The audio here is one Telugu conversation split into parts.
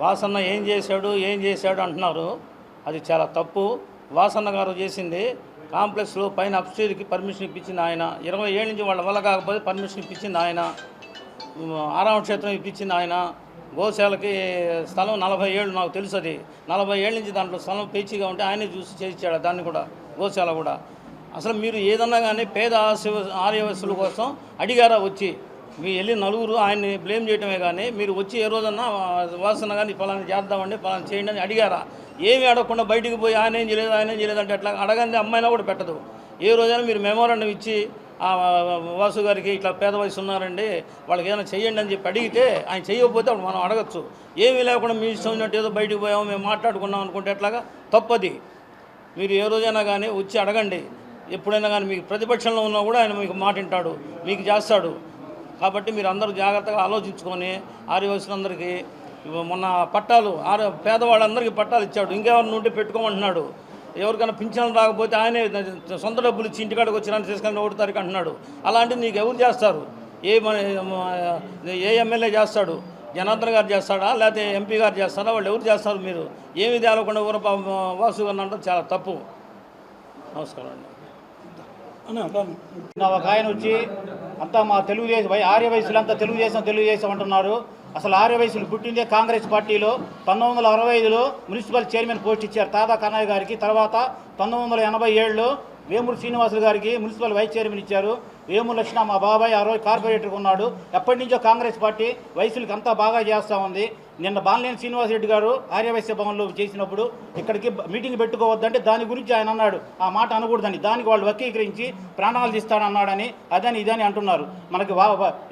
వాసన్న ఏం చేశాడు అంటున్నారు. అది చాలా తప్పు. వాసన్న గారు చేసింది కాంప్లెక్స్లో పైన అప్స్టేర్కి పర్మిషన్ ఇప్పించింది ఆయన. 20 ఏళ్ళ నుంచి వాళ్ళ వల్ల కాకపోతే పర్మిషన్ ఇప్పించింది ఆయన. ఆరామ క్షేత్రం ఇప్పించింది ఆయన. గోశాలకి స్థలం 40 ఏళ్ళు నాకు తెలుసు. అది 40 ఏళ్ళ నుంచి దాంట్లో స్థలం పేచీగా ఉంటే ఆయనే చూసి చేయించాడు దాన్ని కూడా, గోశాల కూడా. అసలు మీరు ఏదన్నా కానీ పేద ఆర్యవయస్సుల కోసం అడిగారా వచ్చి? మీరు వెళ్ళి నలుగురు ఆయన్ని బ్లేమ్ చేయడమే కానీ మీరు వచ్చి ఏ రోజన్నా వాసన కానీ పలానా చేద్దామండి, పలానా చేయండి అని అడిగారా? ఏమి అడగకుండా బయటికి పోయి ఆయన ఏం చేయలేదు అంటే అట్లా అడగంది అమ్మాయినా కూడా పెట్టదు. ఏ రోజైనా మీరు మెమోరాండం ఇచ్చి వాసు గారికి ఇట్లా పేద వయసు ఉన్నారండి, వాళ్ళకి ఏదైనా చెయ్యండి అని చెప్పి అడిగితే ఆయన చేయకపోతే అప్పుడు మనం అడగచ్చు. ఏమీ లేకుండా మీ ఇష్టం ఉన్నట్టు ఏదో బయటికి పోయాము మేము మాట్లాడుకున్నాం అనుకుంటే ఎట్లాగా? తప్పది. మీరు ఏ రోజైనా కానీ వచ్చి అడగండి. ఎప్పుడైనా కానీ మీకు ప్రతిపక్షంలో ఉన్నా కూడా ఆయన మీకు మాట వింటాడు, మీకు చేస్తాడు. కాబట్టి మీరు అందరూ జాగ్రత్తగా ఆలోచించుకొని ఆర్యవయసులందరికీ మొన్న పట్టాలు పేదవాళ్ళందరికీ పట్టాలు ఇచ్చాడు. ఇంకెవరిని ఉంటే పెట్టుకోమంటున్నాడు. ఎవరికైనా పింఛన్లు రాకపోతే ఆయనే సొంత డబ్బులు ఇచ్చి ఇంటికాడికి వచ్చినాన్ని తీసుకొని 1 తారీఖు అంటున్నాడు. అలాంటిది నీకు ఎవరు చేస్తారు? ఏ ఎమ్మెల్యే చేస్తాడు? జనార్దన్ గారు చేస్తాడా, లేకపోతే ఎంపీ గారు చేస్తాడా? వాళ్ళు ఎవరు చేస్తారు? మీరు ఏమి తేలకుండా ఊర వాసు గారిని అంటే చాలా తప్పు. నమస్కారం అండి. ఒక ఆయన వచ్చి అంతా మా తెలుగుదేశం ఆర్యవయసులంతా తెలుగుదేశం అంటున్నారు. అసలు ఆర్యవయసులు పుట్టిందే కాంగ్రెస్ పార్టీలో. 1965లో మున్సిపల్ చైర్మన్ పోస్ట్ ఇచ్చారు తాదా కన్నయ్య గారికి. తర్వాత 1987లో వేమూరు శ్రీనివాసులు గారికి మున్సిపల్ వైస్ చైర్మన్ ఇచ్చారు. వేమూరు లక్ష్మణ మా బాబాయ్ ఆ రోజు కార్పొరేటర్గా ఉన్నాడు. ఎప్పటి నుంచో కాంగ్రెస్ పార్టీ వయసులకి అంతా బాగా చేస్తూ ఉంది. నిన్న బాలినేని శ్రీనివాసరెడ్డి గారు ఆర్యవైశ్య భవన్లో చేసినప్పుడు ఇక్కడికి మీటింగ్ పెట్టుకోవద్దంటే దాని గురించి ఆయన అన్నాడు, ఆ మాట అనకూడదని. దానికి వాళ్ళు వక్రీకరించి ప్రాణాలు తీస్తాడన్నాడని అదని ఇదని అంటున్నారు. మనకి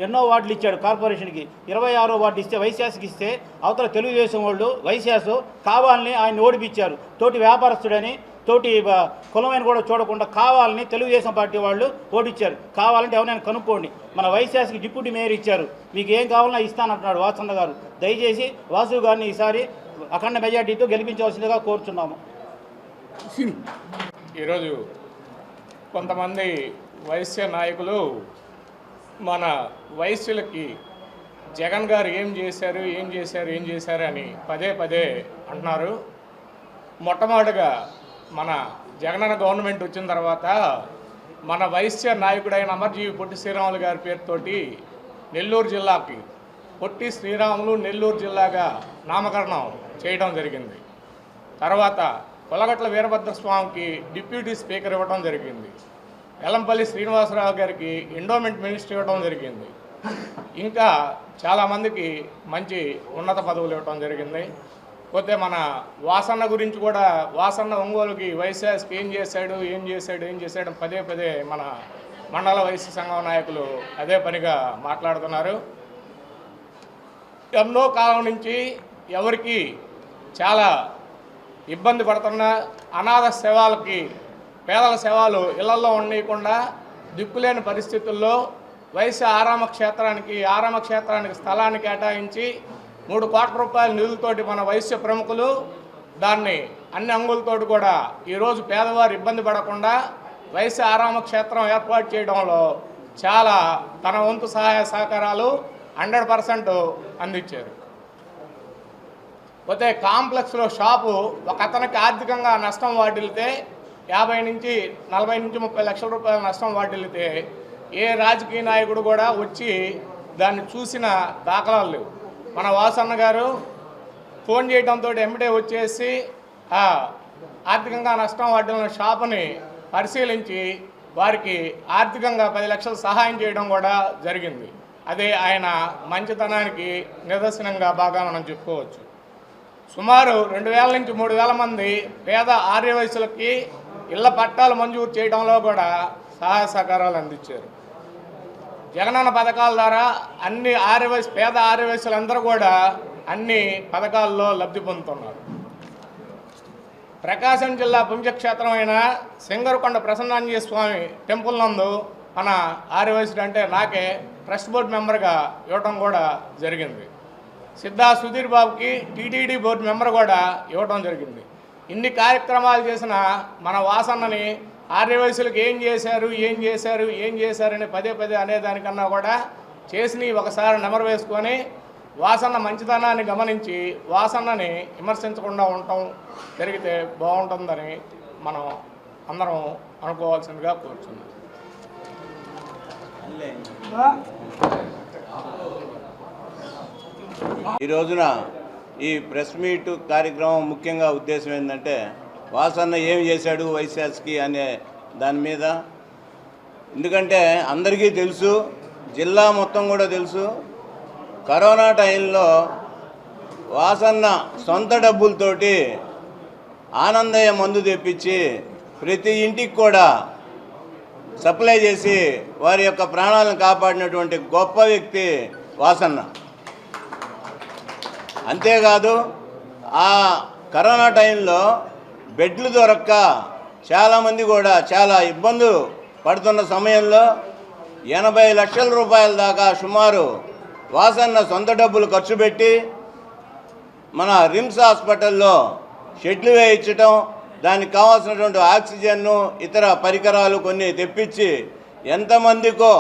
ఎన్నో వార్డులు ఇచ్చాడు కార్పొరేషన్కి. 26వ వార్డు ఇస్తే వైశాస్కి ఇస్తే అవతల తెలుగుదేశం వాళ్ళు వైశాసు కావాలని ఆయన ఓడిపించారు. తోటి వ్యాపారస్తుడని తోటి కులమైన కూడా చూడకుండా కావాలని తెలుగుదేశం పార్టీ వాళ్ళు ఓడిచ్చారు. కావాలంటే ఎవరైనా కనుక్కోండి. మన వైశాస్కి డిప్యూటీ మేయర్ ఇచ్చారు. మీకు ఏం కావాలన్నా ఇస్తానంటున్నాడు వాసన్న గారు. దయచేసి వాసు గారిని ఈసారి అఖండ మెజార్టీతో గెలిపించవలసిందిగా కోరుచున్నాము. ఈరోజు కొంతమంది వైశ్య నాయకులు మన వైశ్యులకి జగన్ గారు ఏం చేశారు అని పదే అంటున్నారు. మొట్టమొదటిగా మన జగనన్న గవర్నమెంట్ వచ్చిన తర్వాత మన వైశ్య నాయకుడైన అమర్జీవి పొట్టి శ్రీరాములు గారి పేరుతోటి నెల్లూరు జిల్లాకి పొట్టి శ్రీరాములు నెల్లూరు జిల్లాగా నామకరణం చేయడం జరిగింది. తర్వాత కొలగట్ల వీరభద్రస్వామికి డిప్యూటీ స్పీకర్ ఇవ్వడం జరిగింది. ఎల్లంపల్లి శ్రీనివాసరావు గారికి ఎండోమెంట్ మినిస్టర్ ఇవ్వడం జరిగింది. ఇంకా చాలామందికి మంచి ఉన్నత పదవులు ఇవ్వడం జరిగింది. పోతే మన వాసన్న గురించి కూడా వాసన్న ఒంగోలుకి వైశాస్కి ఏం చేశాడు పదే మన మండల వైశ్య సంఘం నాయకులు అదే పనిగా మాట్లాడుతున్నారు. ఎన్నో కాలం నుంచి ఎవరికి చాలా ఇబ్బంది పడుతున్న అనాథ శవాలకి పేదల శవాలు ఇళ్లలో ఉండకుండా దిక్కులేని పరిస్థితుల్లో వైశ్య ఆరామ క్షేత్రానికి స్థలాన్ని కేటాయించి 3 కోట్ల రూపాయల నిధులతోటి మన వైశ్య ప్రముఖులు దాన్ని అన్ని అంగులతోటి కూడా ఈరోజు పేదవారు ఇబ్బంది పడకుండా వైశ్య ఆరామ క్షేత్రం ఏర్పాటు చేయడంలో చాలా తన వంతు సహాయ సహకారాలు 100% అందించారు. పోతే కాంప్లెక్స్లో షాపు ఒక అతనికి ఆర్థికంగా నష్టం వాటిల్లితే 50 నుంచి 40 నుంచి 30 లక్షల రూపాయల నష్టం వాటిల్లితే ఏ రాజకీయ నాయకుడు కూడా వచ్చి దాన్ని చూసిన దాఖలాలు లేవు. మన వాసన్న గారు ఫోన్ చేయడంతో ఎమ్మటే వచ్చేసి ఆర్థికంగా నష్టం వాటిల్లిన షాపుని పరిశీలించి వారికి ఆర్థికంగా 10 లక్షలు సహాయం చేయడం కూడా జరిగింది. అదే ఆయన మంచితనానికి నిదర్శనంగా బాగా మనం చెప్పుకోవచ్చు. సుమారు 2000 నుంచి 3000 మంది పేద ఆర్యవయసులకి ఇళ్ల పట్టాలు మంజూరు చేయడంలో కూడా సహాయ సహకారాలు అందించారు. జగనన్న పథకాల ద్వారా అన్ని పేద ఆర్యవయసులందరూ కూడా అన్ని పథకాల్లో లబ్ధి పొందుతున్నారు. ప్రకాశం జిల్లా పుణ్యక్షేత్రమైన సింగరకొండ ప్రసన్నాంజనేయ స్వామి టెంపుల్ నందు మన ఆర్యవయసుడు అంటే నాకే ట్రస్ట్ బోర్డు మెంబర్గా ఇవ్వడం కూడా జరిగింది. సిద్ధా సుధీర్ బాబుకి టీటీడీ బోర్డు మెంబర్ కూడా ఇవ్వడం జరిగింది. ఇన్ని కార్యక్రమాలు చేసిన మన వాసన్నని ఆర్యవయసులకు ఏం చేశారని పదే అనేదానికన్నా కూడా చేసి ఒకసారి నెమరు వేసుకొని వాసన్న మంచితనాన్ని గమనించి వాసన్నని విమర్శించకుండా ఉండటం జరిగితే బాగుంటుందని మనం అందరం అనుకోవాల్సిందిగా కోరుచున్నాం. ఈ రోజున ఈ ప్రెస్ మీట్ కార్యక్రమం ముఖ్యంగా ఉద్దేశం ఏంటంటే వాసన్న ఏం చేశాడు వైశాస్కి అనే దాని మీద. ఎందుకంటే అందరికీ తెలుసు, జిల్లా మొత్తం కూడా తెలుసు, కరోనా టైంలో వాసన్న సొంత డబ్బులతోటి ఆనందయ్య మందు తెప్పించి ప్రతి ఇంటికి కూడా సప్లై చేసి వారి యొక్క ప్రాణాలను కాపాడినటువంటి గొప్ప వ్యక్తి వాసన్న. అంతేకాదు ఆ కరోనా టైంలో బెడ్లు దొరక్క చాలామంది కూడా చాలా ఇబ్బందులు పడుతున్న సమయంలో 80 లక్షల రూపాయల దాకా సుమారు వాసన్న సొంత డబ్బులు ఖర్చు పెట్టి మన రిమ్స్ హాస్పిటల్లో షెడ్లు వేయించటం, దానికి కావాల్సినటువంటి ఆక్సిజన్ను ఇతర పరికరాలు కొన్ని తెప్పించి ఎంతమందికో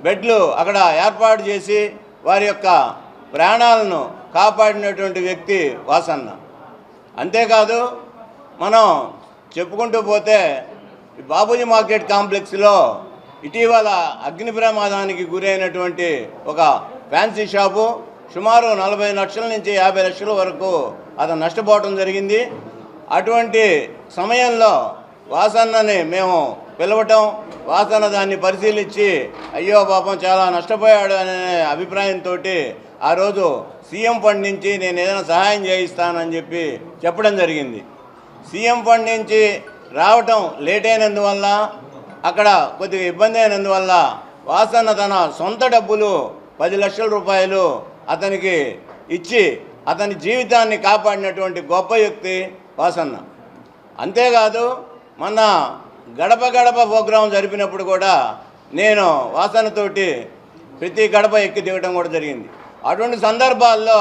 బెడ్లు అక్కడ ఏర్పాటు చేసి వారి యొక్క ప్రాణాలను కాపాడినటువంటి వ్యక్తి వాసన్న. అంతేకాదు మనం చెప్పుకుంటూ పోతే బాపూజీ మార్కెట్ కాంప్లెక్స్లో ఇటీవల అగ్ని ప్రమాదానికి గురైనటువంటి ఒక ఫ్యాన్సీ షాపు సుమారు 40 లక్షల నుంచి 50 లక్షల వరకు అతను నష్టపోవడం జరిగింది. అటువంటి సమయంలో వాసన్నని మేము పిలవటం, వాసన్న దాన్ని పరిశీలించి అయ్యో పాపం చాలా నష్టపోయాడు అనే అభిప్రాయంతో ఆ రోజు సీఎం ఫండ్ నుంచి నేను ఏదైనా సహాయం చేయిస్తానని చెప్పి చెప్పడం జరిగింది. సీఎం ఫండ్ నుంచి రావటం లేట్ అయినందువల్ల, అక్కడ కొద్దిగా ఇబ్బంది అయినందువల్ల వాసన్న తన సొంత డబ్బులు 10 లక్షల రూపాయలు అతనికి ఇచ్చి అతని జీవితాన్ని కాపాడినటువంటి గొప్ప వ్యక్తి వాసన్న. అంతేకాదు మొన్న గడప గడప ప్రోగ్రాం జరిపినప్పుడు కూడా నేను వాసన్నతోటి ప్రతి గడప ఎక్కి దిగడం కూడా జరిగింది. అటువంటి సందర్భాల్లో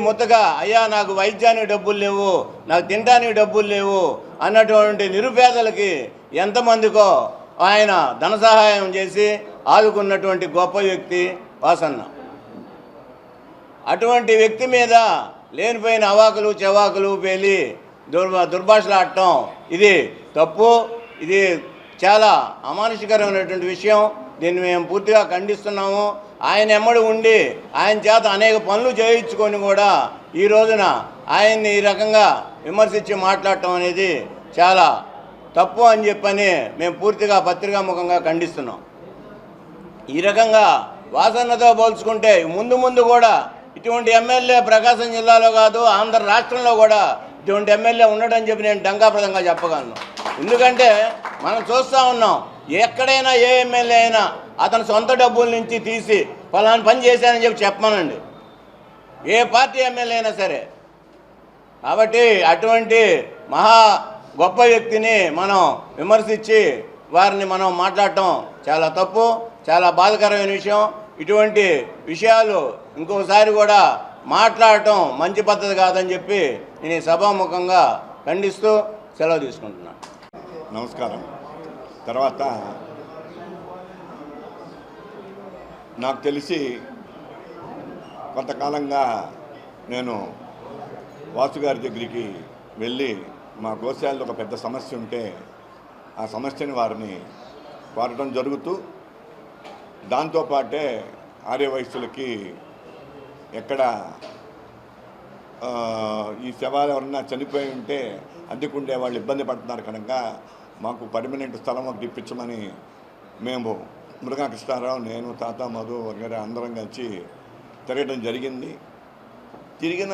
ముతగా అయ్యా నాకు వైద్యానికి డబ్బులు లేవు, నాకు తినడానికి డబ్బులు లేవు అన్నటువంటి నిరుపేదలకి ఎంతమందికో ఆయన ధన సహాయం చేసి ఆదుకున్నటువంటి గొప్ప వ్యక్తి వాసన్న. అటువంటి వ్యక్తి మీద లేనిపోయిన అవాకులు చెవాకులు పేలి దుర్భాషలాడటం ఇది తప్పు. ఇది చాలా అమానుషికరమైనటువంటి విషయం. దీన్ని మేము పూర్తిగా ఖండిస్తున్నాము. ఆయన ఎమ్మడి ఉండి ఆయన చేత అనేక పనులు చేయించుకొని కూడా ఈ రోజున ఆయన్ని ఈ రకంగా విమర్శించి మాట్లాడటం అనేది చాలా తప్పు అని చెప్పని మేము పూర్తిగా పత్రికాముఖంగా ఖండిస్తున్నాం. ఈ రకంగా వాసన్నతో పోల్చుకుంటే ముందు కూడా ఇటువంటి ఎమ్మెల్యే ప్రకాశం జిల్లాలో కాదు ఆంధ్ర రాష్ట్రంలో కూడా ఇటువంటి ఎమ్మెల్యే ఉండటని చెప్పి నేను డంకాప్రదంగా చెప్పగలను. ఎందుకంటే మనం చూస్తూ ఉన్నాం, ఎక్కడైనా ఏ ఎమ్మెల్యే అయినా అతను సొంత డబ్బుల నుంచి తీసి ఫలానా పని చేశానని చెప్పి చెప్పమనండి, ఏ పార్టీ ఎమ్మెల్యే అయినా సరే. కాబట్టి అటువంటి మహా గొప్ప వ్యక్తిని మనం విమర్శించి వారిని మనం మాట్లాడటం చాలా తప్పు, చాలా బాధాకరమైన విషయం. ఇటువంటి విషయాలు ఇంకోసారి కూడా మాట్లాడటం మంచి పద్ధతి కాదని చెప్పి నేను సభాముఖంగా ఖండిస్తూ సెలవు తీసుకుంటున్నాను. నమస్కారం. తర్వాత నాకు తెలిసి కొంతకాలంగా నేను వాసు గారి దగ్గరికి వెళ్ళి మా గోశాలలో ఒక పెద్ద సమస్య ఉంటే ఆ సమస్యని వారిని కోరడం జరుగుతూ, దాంతోపాటే ఆర్యవైశ్యులకి ఎక్కడ ఈ శవాలు ఎవరన్నా చనిపోయి ఉంటే అద్దెకుండే వాళ్ళు ఇబ్బంది పడుతున్నారు కనుక మాకు పర్మనెంట్ స్థలం ఒకటి ఇప్పించమని మేము మృగా కృష్ణారావు, నేను, తాత మధు వగైరా అందరం కలిసి తిరగడం జరిగింది. తిరిగిన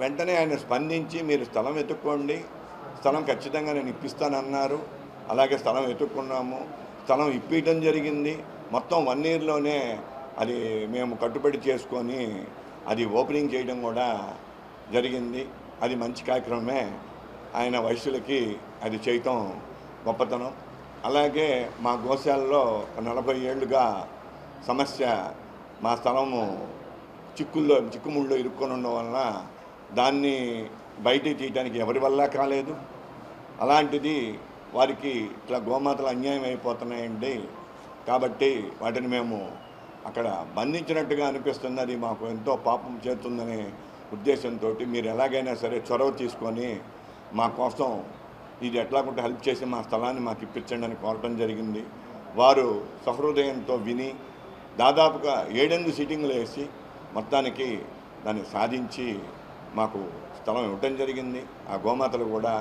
వెంటనే ఆయన స్పందించి మీరు స్థలం వెతుక్కోండి, స్థలం ఖచ్చితంగా నేను ఇప్పిస్తానన్నారు. అలాగే స్థలం వెతుక్కున్నాము, స్థలం ఇప్పించడం జరిగింది. మొత్తం 1 ఇయర్లోనే అది మేము కట్టుబడి చేసుకొని అది ఓపెనింగ్ చేయడం కూడా జరిగింది. అది మంచి కార్యక్రమమే. ఆయన వైశ్యులకి అది చేయటం గొప్పతనం. అలాగే మా గోశాలలో 40 ఏళ్ళుగా సమస్య, మా స్థలము చిక్కుముళ్ళు ఇరుక్కొని ఉండడం వలన దాన్ని బయటికి తీయడానికి ఎవరి వల్ల కాలేదు. అలాంటిది వారికి ఇట్లా గోమాతలు అన్యాయం అయిపోతున్నాయండి. కాబట్టి వాటిని మేము అక్కడ బంధించినట్టుగా అనిపిస్తుంది. అది మాకు ఎంతో పాపం చేస్తుందనే ఉద్దేశంతో మీరు ఎలాగైనా సరే చొరవ తీసుకొని మా కోసం ఇది ఎట్లాగుంటే హెల్ప్ చేసి మా స్థలాన్ని మాకు ఇప్పించండి అని కోరటం జరిగింది. వారు సహృదయంతో విని దాదాపుగా 7-8 సీటింగ్లు వేసి మొత్తానికి దాన్ని సాధించి మాకు స్థలం ఇవ్వటం జరిగింది. ఆ గోమాతలు కూడా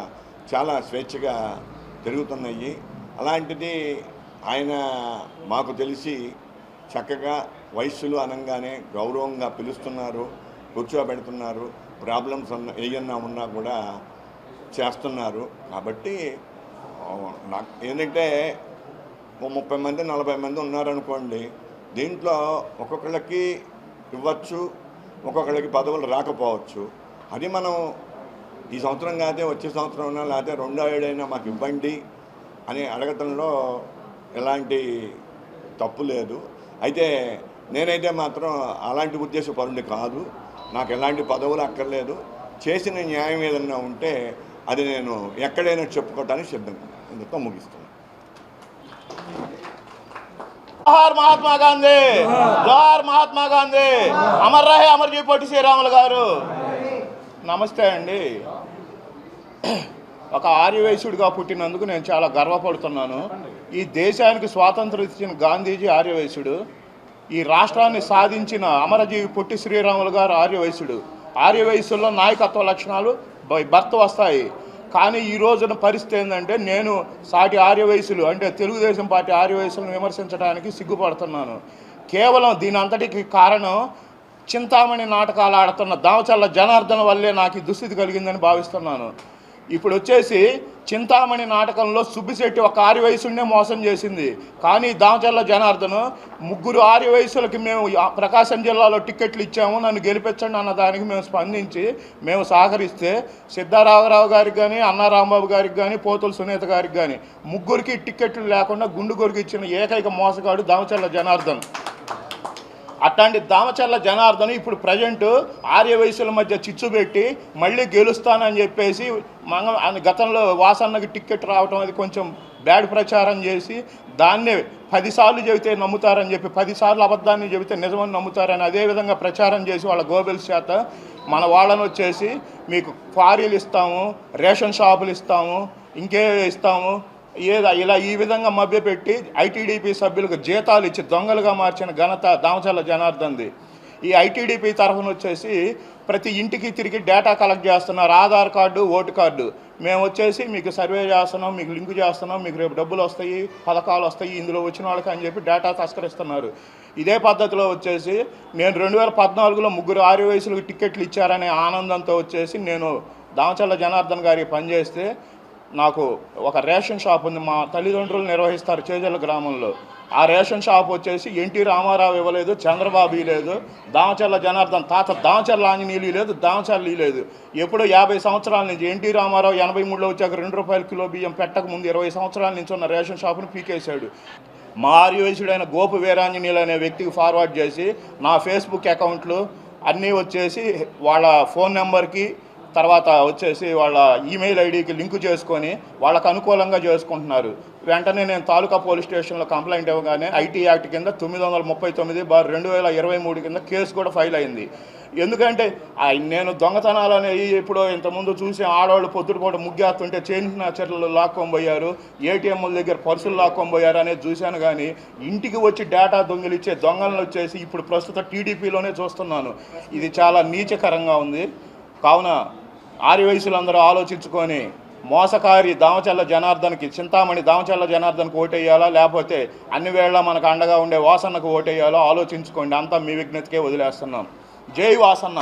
చాలా స్వేచ్ఛగా తిరుగుతున్నాయి. అలాంటిది ఆయన మాకు తెలిసి చక్కగా వయస్సులు అనగానే గౌరవంగా పిలుస్తున్నారు, కూర్చోబెడుతున్నారు, ప్రాబ్లమ్స్ ఏమన్నా ఉన్నా కూడా చేస్తున్నారు. కాబట్టి నాకు ఏంటంటే 30 మంది 40 మంది ఉన్నారనుకోండి, దీంట్లో ఒక్కొక్కళ్ళకి ఇవ్వచ్చు, ఒక్కొక్కళ్ళకి పదవులు రాకపోవచ్చు. అది మనం ఈ సంవత్సరం కాదే వచ్చే సంవత్సరం ఉన్నా లేకపోతే 2వ ఏడైనా మాకు ఇవ్వండి అని అడగటంలో ఎలాంటి తప్పు లేదు. అయితే నేనైతే మాత్రం అలాంటి ఉద్దేశపరుని కాదు. నాకు ఎలాంటి పదవులు అక్కర్లేదు. చేసిన న్యాయం ఏదన్నా ఉంటే అది నేను ఎక్కడైనా చెప్పుకోవటానికి సిద్ధంగా ఇందుతో ముగిస్తున్నాను. జోహార్ మహాత్మా గాంధీ, జోహార్ మహాత్మా గాంధీ, అమర్ రహే అమర్జీ పొట్టి శ్రీరాములు గారు. నమస్తే అండి. ఒక ఆర్యవైశ్యుడిగా పుట్టినందుకు నేను చాలా గర్వపడుతున్నాను. ఈ దేశానికి స్వాతంత్రం ఇచ్చిన గాంధీజీ ఆర్యవైశ్యుడు, ఈ రాష్ట్రాన్ని సాధించిన అమరజీవి పొట్టి శ్రీరాములు గారు ఆర్యవైశ్యుడు. ఆర్యవైశ్యుల్లో నాయకత్వ లక్షణాలు భర్త వస్తాయి. కానీ ఈ రోజున పరిస్థితి ఏంటంటే నేను సాటి ఆర్యవైశ్యులు అంటే తెలుగుదేశం పార్టీ ఆర్యవైశ్యులను విమర్శించడానికి సిగ్గుపడుతున్నాను. కేవలం దీని అంతటికి కారణం చింతామణి నాటకాలు ఆడుతున్న దామచల్ల జనార్దన్ వల్లే నాకు ఈ దుస్థితి కలిగిందని భావిస్తున్నాను. ఇప్పుడు వచ్చేసి చింతామణి నాటకంలో సుబ్బిశెట్టి ఒక ఆర్యవైశ్యుడినే మోసం చేసింది. కానీ దామచల్ల జనార్దన్ 3 ఆర్యవైశ్యులకి మేము ప్రకాశం జిల్లాలో టిక్కెట్లు ఇచ్చాము, నన్ను గెలిపించండి అన్న దానికి మేము స్పందించి మేము సహకరిస్తే సిద్ధారామరావు గారికి కానీ, అన్నా రాంబాబు గారికి కానీ, పోతుల సునీత గారికి కానీ 3కి టిక్కెట్లు లేకుండా గుండుగొరికి ఇచ్చిన ఏకైక మోసగాడు దామచల్ల జనార్దన్. అట్లాంటి దామచల్ల జనార్దన్ ఇప్పుడు ప్రజెంట్ ఆర్యవైశ్యుల మధ్య చిచ్చు పెట్టి మళ్ళీ గెలుస్తానని చెప్పేసి గతంలో వాసన్నకి టిక్కెట్ రావటం అది కొంచెం బ్యాడ్ ప్రచారం చేసి దాన్నే 10 సార్లు చెబితే నమ్ముతారని చెప్పి 10 సార్లు అబద్ధాన్ని చెబితే నిజమని నమ్ముతారని అదేవిధంగా ప్రచారం చేసి వాళ్ళ గోబెల్స్ చేత మన వాళ్ళని వచ్చేసి మీకు క్వారీలు ఇస్తాము, రేషన్ షాపులు ఇస్తాము, ఇంకే ఇస్తాము ఇలా ఈ విధంగా మభ్యపెట్టి ఐటీడీపీ సభ్యులకు జీతాలు ఇచ్చి దొంగలుగా మార్చిన ఘనత దామచల్ల జనార్దన్ది. ఈ ఐటీడీపీ తరఫున వచ్చేసి ప్రతి ఇంటికి తిరిగి డేటా కలెక్ట్ చేస్తున్నారు, ఆధార్ కార్డు, ఓటు కార్డు. మేము వచ్చేసి మీకు సర్వే చేస్తున్నాం, మీకు లింక్ చేస్తున్నాం, మీకు రేపు డబ్బులు వస్తాయి, పథకాలు వస్తాయి, ఇందులో వచ్చిన వాళ్ళకి అని చెప్పి డేటా తస్కరిస్తున్నారు. ఇదే పద్ధతిలో వచ్చేసి నేను 2014లో 3 ఆర్యవైశ్యులకు టిక్కెట్లు ఇచ్చారనే ఆనందంతో వచ్చేసి నేను దామచల్ల జనార్దన్ గారికి పనిచేస్తే నాకు ఒక రేషన్ షాప్ ఉంది, మా తల్లిదండ్రులు నిర్వహిస్తారు చేజల్ల గ్రామంలో. ఆ రేషన్ షాప్ వచ్చేసి ఎన్టీ రామారావు ఇవ్వలేదు, చంద్రబాబు లేదు, దామచల్ల జనార్దన్ తాత దామచల్ల ఆంజనేయులు లేదు, దామచల్ల లేదు. ఎప్పుడో 50 సంవత్సరాల నుంచి ఎన్టీ రామారావు 83లో వచ్చాక ₹2 కిలో బియ్యం పెట్టక ముందు 20 సంవత్సరాల నుంచి ఉన్న రేషన్ షాపును పీకేశాడు. మా ఆర్యవైశ్యుడైన గోపు వీరాంజనేయులు అనే వ్యక్తికి ఫార్వర్డ్ చేసి నా ఫేస్బుక్ అకౌంట్లు అన్నీ వచ్చేసి వాళ్ళ ఫోన్ నెంబర్కి తర్వాత వచ్చేసి వాళ్ళ ఈమెయిల్ ఐడికి లింకు చేసుకొని వాళ్ళకు అనుకూలంగా చేసుకుంటున్నారు. వెంటనే నేను తాలూకా పోలీస్ స్టేషన్లో కంప్లైంట్ ఇవ్వగానే ఐటీ యాక్ట్ కింద 939/2023 కింద కేసు కూడా ఫైల్ అయింది. ఎందుకంటే నేను దొంగతనాలు అనేవి ఎప్పుడో ఇంతకుముందు చూసి ఆడవాళ్ళు పొద్దుట కూడా ముగ్గేస్తుంటే చైన్ చర్యలు లాక్కొని పోయారు, ఏటీఎంల దగ్గర పర్సులు లాక్కొని పోయారు అనేది చూశాను. కానీ ఇంటికి వచ్చి డేటా దొంగిలిచ్చే దొంగలను వచ్చేసి ఇప్పుడు ప్రస్తుత టీడీపీలోనే చూస్తున్నాను. ఇది చాలా నీచకరంగా ఉంది. కావున ఆర్యవైశ్యులందరూ ఆలోచించుకొని మోసకారి దామచల్ల జనార్దన్కి, చింతామణి దామచల్ల జనార్దన్కి ఓటేయాలా లేకపోతే అన్ని వేళ మనకు అండగా ఉండే వాసన్నకు ఓటేయాలో ఆలోచించుకోండి. అంతా మీ విజ్ఞతకే వదిలేస్తున్నాం. జై వాసన్న.